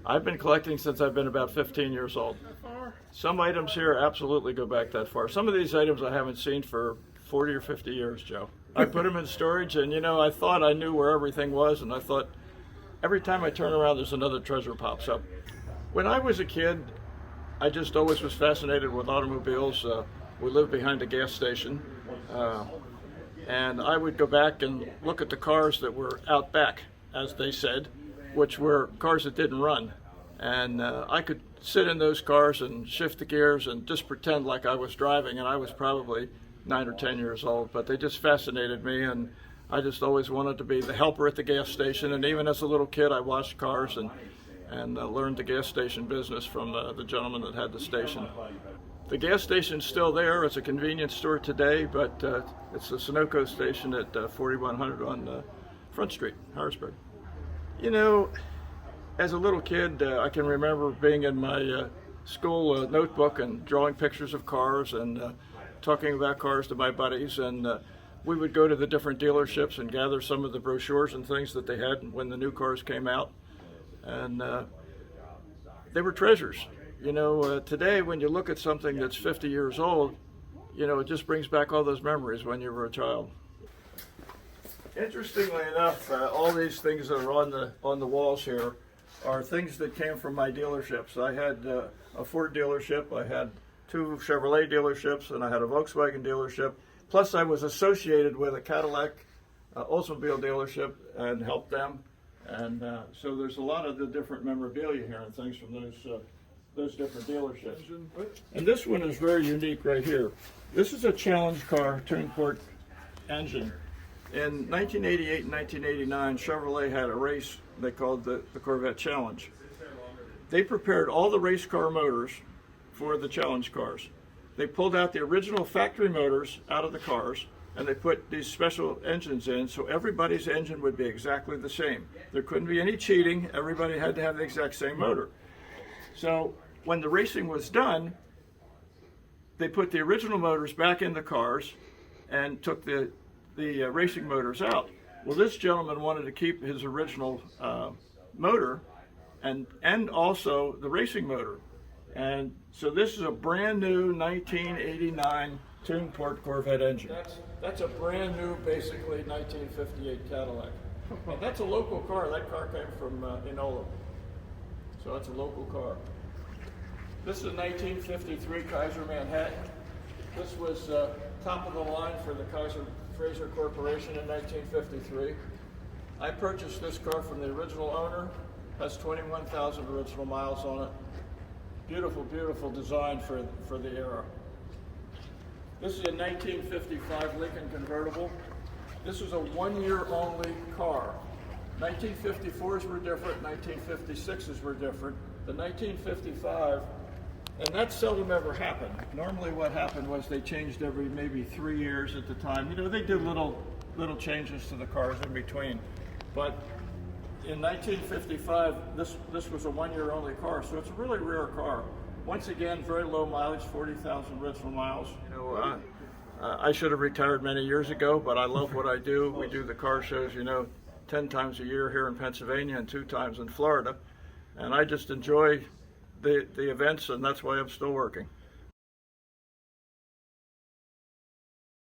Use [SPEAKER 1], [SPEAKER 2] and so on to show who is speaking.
[SPEAKER 1] I've been collecting since I've been about 15 years old. Some items here absolutely go back that far. Some of these items I haven't seen for 40 or 50 years, Joe. I put them in storage, and you know, I thought I knew where everything was, and I thought every time I turn around there's another treasure pops up. When I was a kid, I just always was fascinated with automobiles. We lived behind a gas station, and I would go back and look at the cars that were out back, as they said, which were cars that didn't run. And I could sit in those cars and shift the gears and just pretend like I was driving, and I was probably 9 or 10 years old, but they just fascinated me, and I just always wanted to be the helper at the gas station. And even as a little kid, I washed cars and learned the gas station business from the gentleman that had the station. The gas station's still there. It's a convenience store today, but it's the Sunoco station at 4100 on Front Street, Harrisburg. You know, as a little kid, I can remember being in my school notebook and drawing pictures of cars and talking about cars to my buddies, and we would go to the different dealerships and gather some of the brochures and things that they had when the new cars came out, and they were treasures. You know, today when you look at something that's 50 years old, you know, it just brings back all those memories when you were a child. Interestingly enough, all these things that are on the walls here are things that came from my dealerships. I had a Ford dealership, I had 2 Chevrolet dealerships, and I had a Volkswagen dealership. Plus I was associated with a Cadillac Oldsmobile dealership and helped them. And so there's a lot of the different memorabilia here and things from those different dealerships. And this one is very unique right here. This is a challenge car, twin port engine. In 1988 and 1989, Chevrolet had a race they called the Corvette Challenge. They prepared all the race car motors for the challenge cars. They pulled out the original factory motors out of the cars, and they put these special engines in, so everybody's engine would be exactly the same. There couldn't be any cheating. Everybody had to have the exact same motor. So when the racing was done, they put the original motors back in the cars and took the racing motors out. Well, this gentleman wanted to keep his original motor and also the racing motor. And so this is a brand new 1989 twin port Corvette engine. That's a brand new, basically 1958 Cadillac. And that's a local car. That car came from Enola. So that's a local car. This is a 1953 Kaiser Manhattan. This was top of the line for the Kaiser Fraser Corporation in 1953. I purchased this car from the original owner. Has 21,000 original miles on it. Beautiful, beautiful design for the era. This is a 1955 Lincoln convertible. This was a one-year only car. 1954s were different, 1956s were different. The 1955, and that seldom ever happened. Normally what happened was they changed every maybe 3 years at the time. You know, they did little changes to the cars in between. But in 1955, this was a one-year only car, so it's a really rare car. Once again, very low mileage, 40,000 original miles. You know, I should have retired many years ago, but I love what I do. We do the car shows, you know, 10 times a year here in Pennsylvania and 2 times in Florida. And I just enjoy the events, and that's why I'm still working.